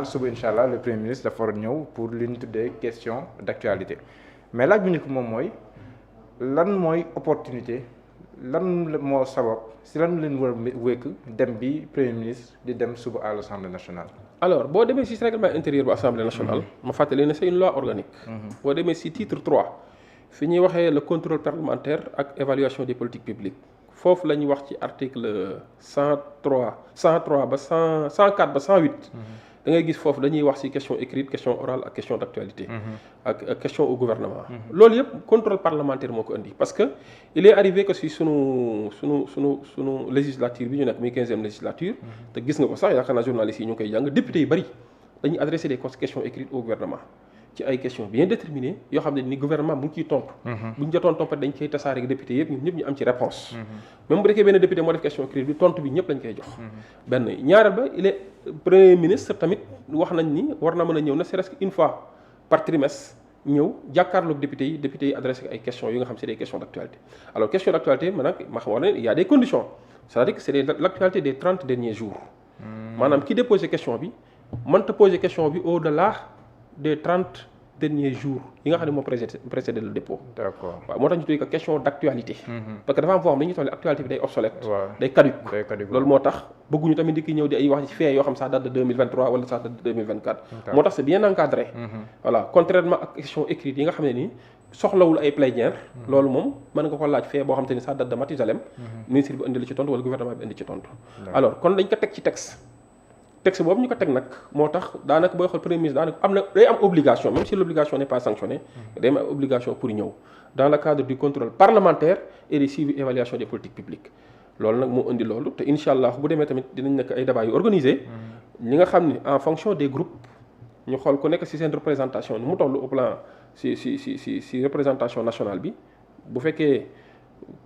suba incha allah le premier ministre dafa war a ñëw pour li ñu tuddee question d'actualité mais laaj bu njëkk moom mooy lan mooy opportunité lan moo sabab si lan leen war a wékk dem bi premier ministre di dem suba à l'Assemblée nationale. alors boo demee si règlement intérieur bu Assemblée nationale. ma fàttali ne c'est une loi organique. boo demee si titre 3 fi ñuy waxee le contrôle parlementaire ak évaluation des politiques publiques foofu la ñuy wax ci article 103 ba 104 ba 108. da ngay gis foofu dañuy wax ci question écrite question orale ak question d'actualité. ak question au gouvernement. loolu yëpp contrôle parlementaire moo ko indi parce que il est arrivé que si sunu législature bi ñu nekk muy 15e législature. te gis nga ko sax yaakaar naa journalistes yi ñu ngi koy jàng député yu bari dañuy adresser des questions écrites au gouvernement ci ay questions bien déterminées yoo xam ne ni gouvernement bu ngi ciy tontu. bu ñu jotoon tontu dañ koy tasaare ak député yëpp ñun ñëpp ñu am ci réponse même bu fekkee benn député moo def question écrite bi tontu bi ñëpp lañ koy jox. benn ñaareel ba il est premier ministre tamit wax nañ ni war na mën a ñëw na serait-ce qu'une fois par trimestre ñëw jàkkaarloog député yi adressé ay questions yu nga xam c'est des questions d'actualité. alors question d'actualité man nag ma xam ne il y a des conditions c'est-à-dire que c'est l'actualité des 30 derniers jours. maanaam ki déposé question bi mënta poser question bi au-delà des 30 derniers jours yi nga xam ne moo précédé le dépôt. d'accord waaw moo tax ñu tuddee ko question d'actualité. parce que dafa am foo xam ne dañuy toll actualité bi day obsolète. day caduc loolu moo tax bëgguñu tamit di ki ñëw di ay wax ci fee yoo xam ça date de 2023 wala ça date de 2024. moo tax c'est bien encadré. voilà contrairement ak question écrite yi nga xam ne nii soxlawul ay plénière. loolu moom mën nga ko laaj fee boo xam te ni ça date de Mathusalem. ministre bi indi la ci tontu wala gouvernement bi indi ci tontu. alors kon dañ ko teg ci texte boobu ñu ko teg nag moo tax daanaka booy xool premier ministre daanaka day am obligation même si l'obligation n'est pas sanctionnée day am obligation pour ñëw dans le cadre du contrôle parlementaire et du suivi évaluation des politiques publiques loolu nag moo indi loolu te incha allah bu demee tamit dinañ nekk ay débats yu organisés ñi nga xam ne en fonction des groupes ñu xool ku nekk ci seen représentation nu mu toll au plan ci représentation nationale bi bu fekkee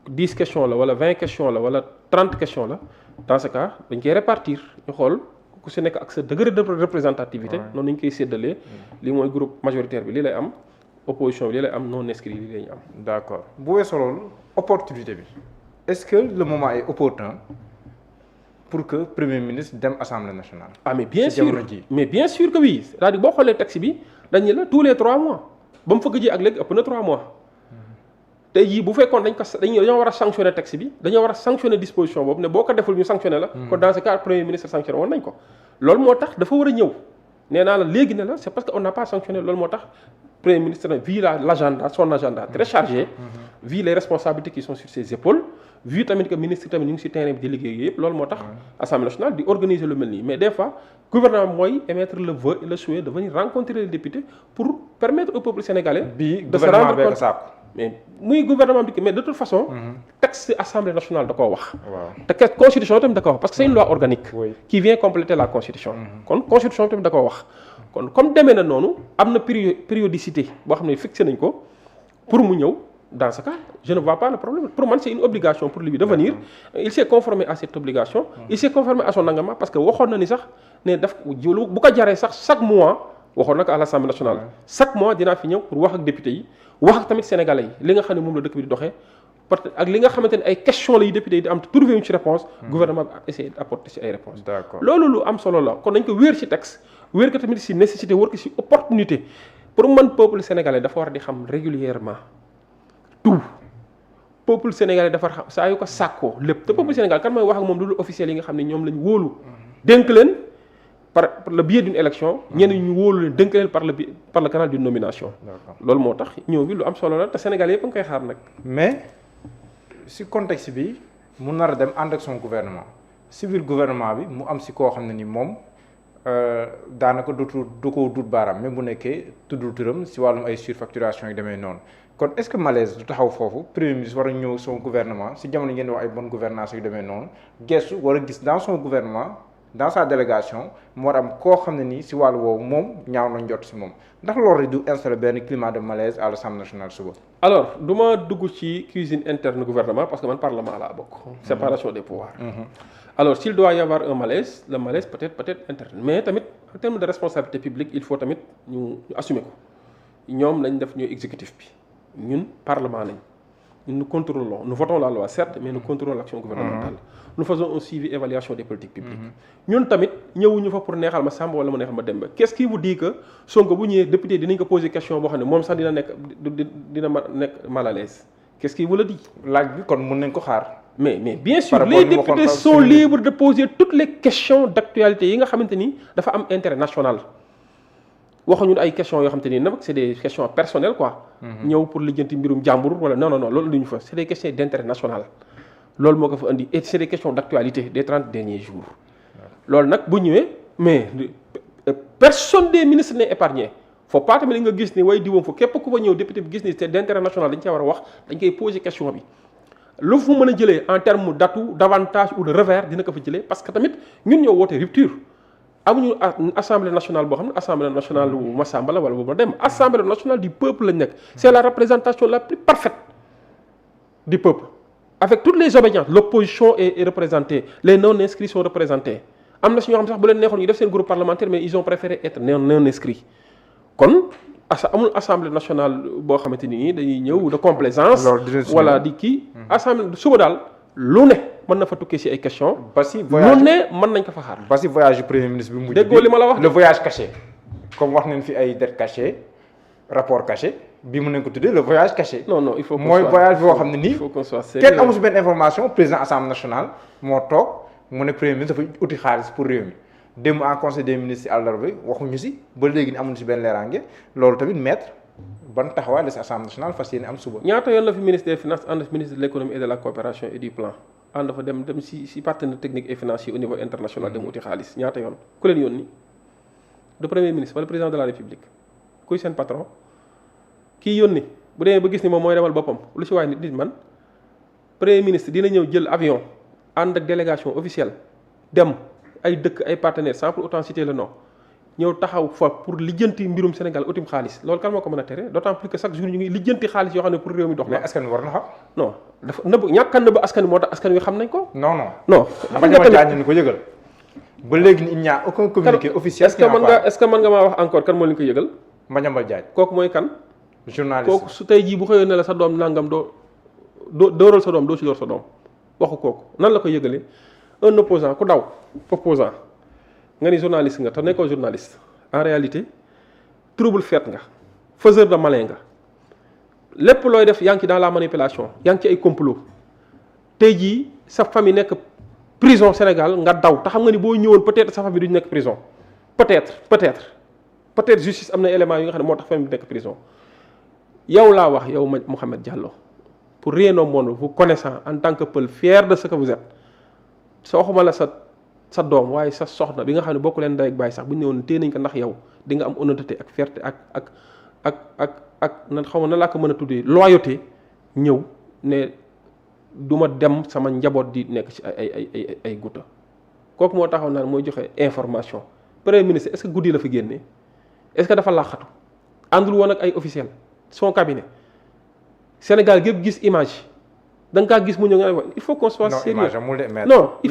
10 questions la wala 20 questions la wala 30 questions la dans ce cas dañ koy répartir ñu xool ku si nekk ak sa degré de représentativité noonu nañu koy séddalee lii mooy groupe majoritaire bi lii lay am opposition bi lii lay am non inscrit lii lay am. d'accord bu weesoo loolu opportunité bi est-ce que le moment est opportun pour que premier ministre dem assemblée nationale. ah mais bien sûr que oui c'est-à-dire boo xoolee texte bi dañu la tous les 3 mois ba mu fa gëjee ak léegi ëpp na 3 mois. tey jii bu fekkoon dañoo war a sanctionner texte bi dañoo war a sanctionner disposition boobu ne boo ko deful ñu sanctionner la. kon dans ce cas premier ministre sanctionné woon nañ ko. loolu moo tax dafa war a ñëw nee naa la léegi ne la c'est parce que on n'a pas sanctionné loolu moo tax premier ministre vu son agenda très chargé. vu les responsabilités qui sont sur ses épaules. vu tamit que ministre tamit ñu ngi ci terrain bi di liggéey yëpp loolu moo tax. assemblée nationale di organiser lu mel nii mais des fois gouvernement mooy émettre le vœu et le souhait de venir rencontrer les députés pour permettre au peuple sénégalais. de se rendre compte mais muy gouvernement bi mais de toute façon. texte assemblée nationale da koo wax. te constitution tamit da ko wax parce que c'est une loi organique. qui vient compléter la constitution. kon constitution tamit da koo wax. kon comme demee na noonu am na périodicité boo xam ne fixé nañ ko pour mu ñëw dans ce cas je ne vois pas le problème pour man c'est une obligation pour lui de venir. il s'est conformé à cette obligation. il s'est conformé à son engagement parce que waxoon na ni sax ne daf bu ko jaree sax chaque mois waxoon na ko à l'Assemblée nationale. chaque mois dinaa fi ñëw pour wax ak député yi. wax ak tamit sénégalais yi li nga xam ne moom la dëkk bi di doxee parce que ak li nga xamante ne ay questions la yu député yi di am te trouvé wuñ ci réponse gouvernement bi a essayé d'apporter ci ay réponses. d'accord loolu lu am solo la kon nañ ko wéer ci texte wéer ko tamit ci nécessité wéer ko ci opportunité pour man peuple sénégalais dafa war di xam régulièrement tout peuple sénégalais dafa xam saa yu ko sàkkoo lépp te peuple sénégalais kan mooy wax ak moom loolu officiel yi nga xam ne ñoom lañ wóolu dénk leen par le biais d'une élection ñenn ñu wóolu leen dénk leen par le canal d'une nomination. loolu moo tax ñëw bi lu am solo la te Sénégal yëpp a ngi koy xaar nag. mais ci contexte bi mu nar a dem ànd ak son gouvernement ci biir gouvernement bi mu am ci koo xam ne ni moom daanaka du ko dut baaraam même bu nekkee tuddul turam ci wàllum ay surfacturation yi demee noonu kon est-ce que malaise du taxaw foofu premier ministre war a ñëw son gouvernement ci jamono ngeen wax ay bonne gouvernance yu demee noonu gestu war a gis dans son gouvernement. dans sa délégation mu war am koo xam ne nii ci wàllu woowu moom ñaaw na njot ci moom ndax loolu du installer benn climat de malaise à l'Assemblée nationale suba. alors du ma dugg ci cuisine interne gouvernement parce que man parlement laa bokk. séparation des pouvoirs. alors s'il doit y avoir un malaise le malaise peut-être interne mais tamit en termes de responsabilité publique il faut tamit ñu assumer ko ñoom lañ def ñooy exécutif bi ñun parlement lañ nous contrôlons, nous votons la loi certes, mais nous contrôlons l'action gouvernementale. Nous faisons un suivi évaluation des politiques publiques. ñun tamit ñëwuñu fa pour neexal ma Samba wala ma neexal ma Demba. Qu'est-ce qui vous dit que Sonko bu ñëwee député dinañ ko poser question boo xam ne moom sax dina nekk mal à l'aise. Qu'est-ce qui vous le dit? laaj bi kon mën nañ ko xaar. mais bien sûr les députés sont libres de poser toutes les questions d'actualité yi nga xamante ni dafa am intérêt national. waxuñu ay questions yoo xamante ni nag c'est des questions personnelles quoi. ñëw pour lijjanti mbirum jàmbur wala non loolu lu ñu fa c'est des questions d'intérêt national. loolu moo ko fa indi et c'est des questions d'actualité des 30 derniers jours. loolu nag bu ñëwee mais personne des ministres n'est épargné. faut pas tamit nga gis ni way diwoom fa képp ku fa ñëw député bi gis ni c'est d'intérêt national dañ cee war a wax dañ koy poser question bi. lu fu mën a jëlee en termes d'atout d'avantage ou de revers dina ko fa jëlee parce que tamit ñun ñoo woote rupture. amuñu assemblée nationale boo xam ne assemblée nationale bu Massamba la wala bu ma dem assemblée nationale du peuple lañ nekk c'est la représentation la plus parfaite du peuple avec toutes les obédiences l'opposition est représentée les non inscrits sont représentés am na si ñoo xam sax bu leen neexoon ñu def seen groupe parlementaire mais ils ont préféré être non inscrits kon amul assemblée nationale boo xamante ni dañuy ñëw de complaisance wala di kii assemblée suba daal lu ne mën na fa tukkee ci ay questions. ba si voyage lu ne mën nañ ko fa xaar. ba si voyage du premier ministre bi mujj. déggoo li ma la wax le voyage caché. comme wax nañ fi ay dette cachée rapport caché bi mën nañ ko tuddee le voyage caché. non il faut que mooy voyage boo xam ne nii. il faut qu'on soit sérieux kenn amu si benn information président assemblée nationale moo toog mu ne premier ministre dafa uti xaalis pour réew mi démb en conseil des ministres àllarba waxuñu si ba léegi ni amuñu si benn leeraange loolu tamit maître ban taxawaay la si assemblée nationale fas yéene am suba. ñaata yoon la fi ministre des finances ànd ministre de l'économie et de la coopération et du plan ànd fa dem si partenaires techniques et financiers au niveau international dem uti xaalis ñaata yoon ku leen yónni du premier ministre wala président de la république kuy seen patron kii yónni bu demee ba gis ni moom mooy demal boppam lu si waay nit man premier ministre dina ñëw jël avion ànd ak délégation officielle dem ay dëkk ay partenaires sans pour autant citer le nom ñëw taxaw fa pour lijjanti mbirum Sénégal utim xaalis loolu kan moo ko mën a tere d'autant plus que chaque jour ñu ngi lijjanti xaalis yoo xam ne pour réew mi dox la. mais askan wi war na xam. non dafa nëbb ñàkk a nëbb askan wi moo tax askan wi xam nañ ko. non. xam nga tamit ñu ko yëgal. ba léegi il n'y a aucun communiqué officiel. est-ce que mën nga maa wax encore kan moo leen ko yëgal. Madiambal Diagne. kooku mooy kan. journaliste kooku su tey jii bu xëyoon ne la sa doom nangam dóoral sa doom doo ci dóor sa doom waxu kooku nan la ko yëgalee un opposant ku daw opposant nga ni journaliste nga te nekkoo journaliste en réalité trouble fait nga faiseur de malin nga lépp looy def yaa ngi ci dans la manipulation yaa ngi ci ay complot tey jii sa famille nekk prison Sénégal nga daw te xam nga ni boo ñëwoon peut-être sa famille duñu nekk prison peut-être justice am na élément yi nga xam ne moo tax famille bi nekk prison yow laa wax yow Mouhamed Diallo pour rien au monde vous connaissant en tant que Peul fier de ce que vous êtes sa waxuma la sa doom waaye sa soxna bi nga xam ne bokk leen ndey ak baay sax bu ñu ñëwoon téye nañ ko ndax yow di nga am honnêteté ak fierté ak nan xaw ma na laa ko mën a tuddee loyauté ñëw ne du ma dem sama njaboot di nekk ci ay gutta kooku moo taxaw naan mooy joxe information premier ministre est-ce que guddi la fi génnee est-ce que dafa laaxatu àndul woon ak ay officiel son cabinet Sénégal gépp gis image da nga kaa gis mu ñëw nga il faut qu'on soit sérieux non il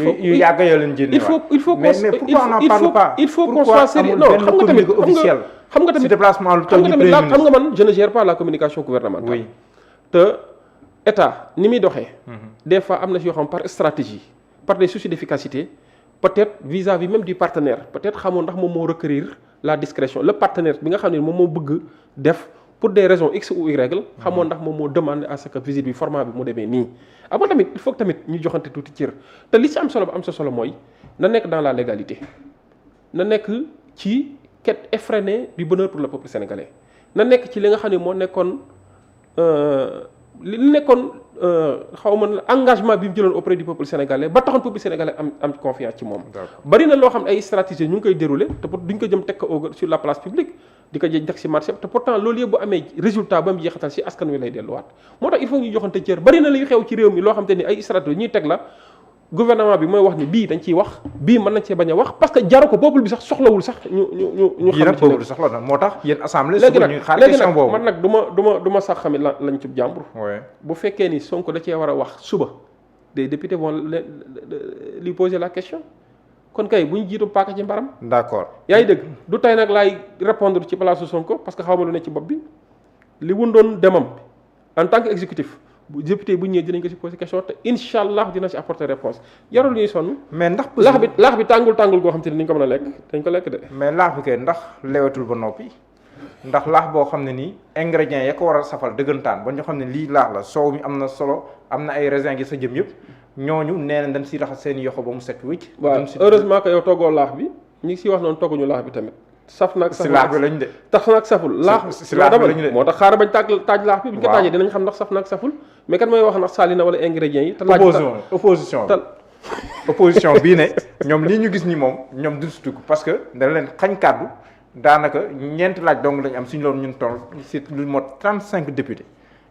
faut qu'on soit sérieux non xam nga tamit man je ne gère pas la communication gouvernementale oui te état ni muy doxee des fois am na si yoo xam par stratégie par des soucis d'efficacité peut-être vis-à-vis même du partenaire peut-être xamoon ndax moom moo requérir la discrétion le partenaire bi nga xam ne moom moo bëgg def pour des raisons x ou y xamoon ndax moom moo demandé à ce que visite bi format bi mu demee nii avant tamit il faut que tamit ñu joxante tuuti cër te li ci am solo ba am sa solo mooy na nekk dans la légalité na nekk ci quête effrénée du bonheur pour le peuple sénégalais na nekk ci li nga xam ne moo nekkoon li nekkoon xaw ma engagement bi mu jëloon auprès du peuple sénégalais ba taxoon peuple sénégalais am confiance ci moom. bari na loo xam ne ay stratégies ñu ngi koy dérouler te duñ ko jëm teg ko sur la place publique di ko jëj teg ci marché te pourtant loolu yëpp bu amee résultat ba mu jeexatal ci askan wi lay delluwaat moo tax il faut ñu joxante cër bari na luy xew ci réew mi loo xam te ni ay stratégies ñuy teg la gouvernement bi mooy wax ni bii dañ ciy wax bii mën nañ cee bañ a wax parce que jaru ko peuple bi sax soxlawul sax ñu xam ci peuple soxla na moo tax yéen assemblée léegi nag man nag du ma sax xamit lañ ci jàmbur bu fekkee ni Sonko da cee war a wax suba des députés vont lui poser la question kon kay bu ñu jiitu paaka ci mbaram d'accord yaa ngi dégg du tey nag laay répondre ci place Sonko parce que xaw ma lu ne ci bopp bi li wundoon demam en tant que exécutif bu député bu ñëwee dinañ ko si poser question te incha allah dina si apporter réponse jarul ñuy sonn. mais ndax laax bi tàngul goo xam te ne ni ñu ko mën a lekk dañ ko lekk de. mais laax bi kay ndax lewetul ba noppi ndax laax boo xam ne nii ingrédients ya ko war a safal dëggantaan ba ñu xam ne lii laax la soow mi am na solo am na ay raisin gi sa jëm yëpp ñooñu nee na dañ si raxas seen yoxo ba mu set wicc. waaw heureusement que yow toggoo laax bi ñu ngi siy wax noonu togguñu laax bi tamit. saf nag si laax bi lañ de. tax nag saful laax si laax bi lañ de moo tax xaaral bañ taaj laax bi. bu ñu ko taajee dinañ xam ndax saf nag saful mais kan mooy wax ndax saali na wala ingrédients yi. te opposition bii ne ñoom lii ñu gis ni moom ñoom du si dugg parce que dana leen xañ kàddu daanaka ñeenti laaj dong lañ am suñu loolu ñun toll si lu mot 35 députés.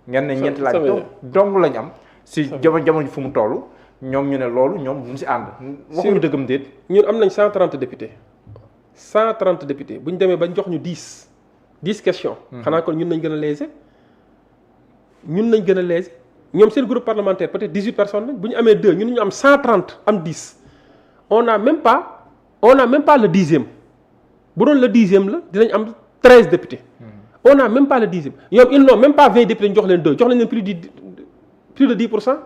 ngeen ne ñeenti laaj dong lañ am. si jamono fu mu toll ñoom ñu ne loolu ñoom duñ si ànd. waxuñu dëggam déet. ñun am nañ 130 députés 130 députés bu ñu demee bañ jox ñu 10 questions. xanaa kon ñun nañ gën a léser ñoom seen groupe parlementaire peut-être 18 personnes lañ bu ñu amee 2 ñun ñu am 130 am 10 on n'a même pas le 10e bu doon le 10e la dinañ am 13 députés. on n'a même pas le 10e ñoom ils n'ont même pas 20 députés ñu jox leen 2 jox leen plus de 10%.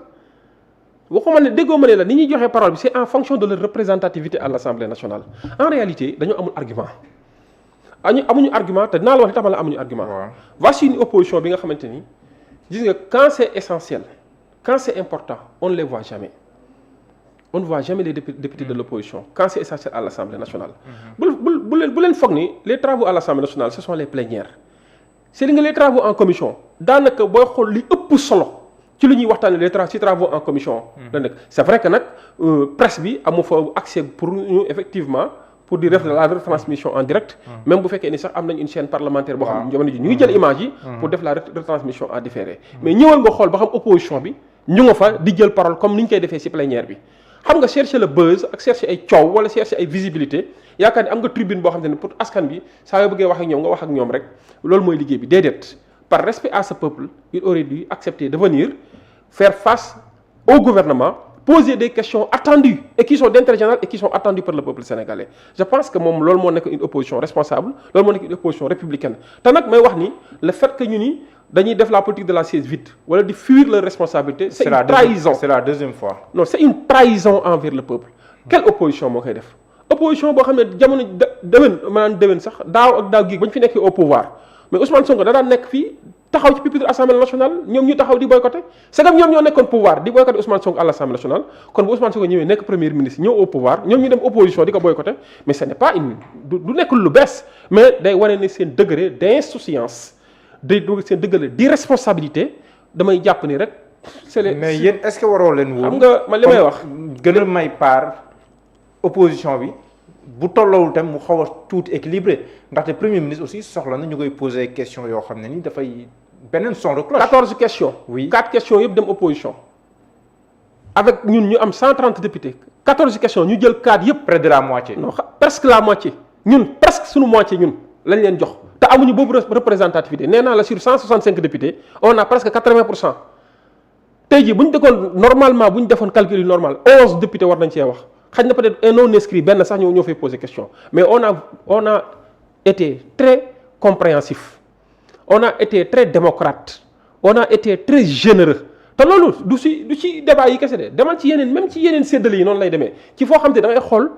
waxuma ne déggoo ma ne la ni ñuy joxee parole bi c'est en fonction de leur représentativité à l'Assemblée nationale en réalité dañoo amul argument amuñu argument te dinaa la wax li tax ma la amuñu argument. voici une opposition bi nga xamante ni gis nga quand c'est essentiel quand c'est important on ne les voit jamais on ne voit jamais les députés de l'opposition quand c'est essentiel à l'Assemblée nationale. bu leen foog ni les travaux à l'Assemblée nationale ce sont les plénières c'est li nga les travaux en commission daanaka booy xool li ëpp solo. ci lu ñuy waxtaanee les travaux en commission. la nekk c'est vrai que nag presse bi amu fa accès pour ñu effectivement pour di def la retransmission en direct. même bu fekkee ni sax am nañ une chaîne parlementaire boo xam ne jamono ji ñu ngi jël image yi. pour def la retransmission en différé. mais ñëwal nga xool ba xam opposition bi ñu nga fa di jël parole comme ni ñu koy defee ci plénière bi. xam nga chercher le buzz ak chercher ay coow wala chercher ay visibilité yaakaar ni am nga tribune boo xam ne pour askan bi saa yoo bëggee wax ak ñoom nga wax ak ñoom rek loolu mooy liggéey bi déedéet. Par respect à ce peuple, il aurait dû accepter de venir faire face au gouvernement, poser des questions attendues et qui sont d'intérêt général et qui sont attendues par le peuple sénégalais. Je pense que moom loolu moo nekk une opposition responsable loolu moo nekk une opposition républicaine te nag may wax ni le fait que ñu ni dañuy def la politique de la chaise vide wala di fuir leur responsabilité. c'est une trahison c'est la deuxième fois. non c'est une trahison envers le peuple. Quelle opposition moo koy def opposition boo xam ne jamono déwén sax daaw ak daaw gi ba ñu fi nekkee au pouvoir. mais Ousmane Sonko da daan nekk fii taxaw ci pupitre Assemblée nationale ñoom ñu taxaw di boycotter c'est comme ñoom ñoo nekkoon pouvoir di boycotter Ousmane Sonko à l'Assemblée nationale kon bu Ousmane Sonko ñëwee nekk premier ministre ñëw au pouvoir ñoom ñu dem opposition di ko boycotter mais ce n'est pas du nekkul lu bees mais day wane ne seen degré d'insouciance seen degré d'irresponsabilité damay jàpp ni rek. c'est les mais yéen est-ce que waroo leen woon. xam nga man li may wax gën a may part opposition bi. bu tollawul tam mu xaw a tuuti équilibré ndaxte premier ministre aussi soxla na ñu koy poser question yoo xam ne ni dafay beneen son de cloche. 14 questions. oui 4 questions yëpp dem opposition. avec ñun ñu am 130 députés 14 questions ñu jël 4 yëpp. près de la moitié. non presque la moitié ñun presque suñu moitié ñun lañ leen jox te amuñu boobu représentativité nee naa la sur 165 députés on a presque 80%. tey jii bu ñu defoon normalement bu ñu defoon calcul yu normal 11 députés war nañ cee wax. xaj na peut-être un non inscrit benn sax ñoo fay poser question mais on a été très compréhensif on a été très démocrate on a été très généreux te loolu du ci débat yi kese de demal ci yeneen même ci yeneen séddale yi noonu lay demee ci foo xam te da ngay xool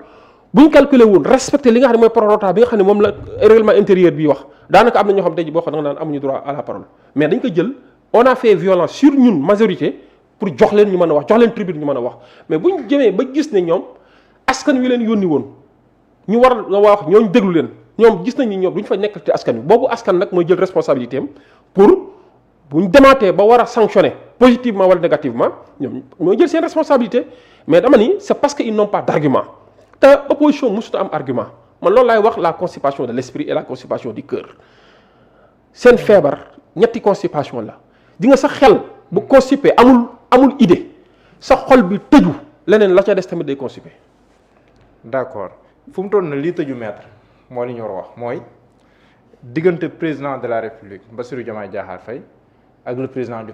bu ñu calculer woon respecter li nga xam ne mooy prorata bi nga xam ne moom la règlement intérieur bi wax daanaka am na ñoo xam tey ji boo xam da nga naan amuñu droit à la parole mais dañ ko jël on a fait violence sur ñun majorité pour jox leen ñu mën a wax jox leen tribune ñu mën a wax mais bu ñu jëmee ba gis ne ñoom askan wi leen yónni woon ñu war a wax ñooñu déglu leen ñoom gis nañ ni ñoom duñ fa nekk te askan wi boobu askan nag mooy jël responsabilité am pour bu ñu demaatee ba war a sanctionner positivement wala négativement ñoom mooy jël seen responsabilité mais dama ni c'est parce que ils n'ont pas d'argument te opposition mësut am argument man loolu laay wax la constipation de l'esprit et la constipation du cœur seen feebar ñetti constipation la di nga sa xel bu constipé amul idée sa xol bi tëju leneen la ca des tamit day constipé. d'accord fu mu toll na lii tëju maître mooy li ñu war a wax mooy diggante président de la république Bassirou Diomaye Diakhar Faye ak le président du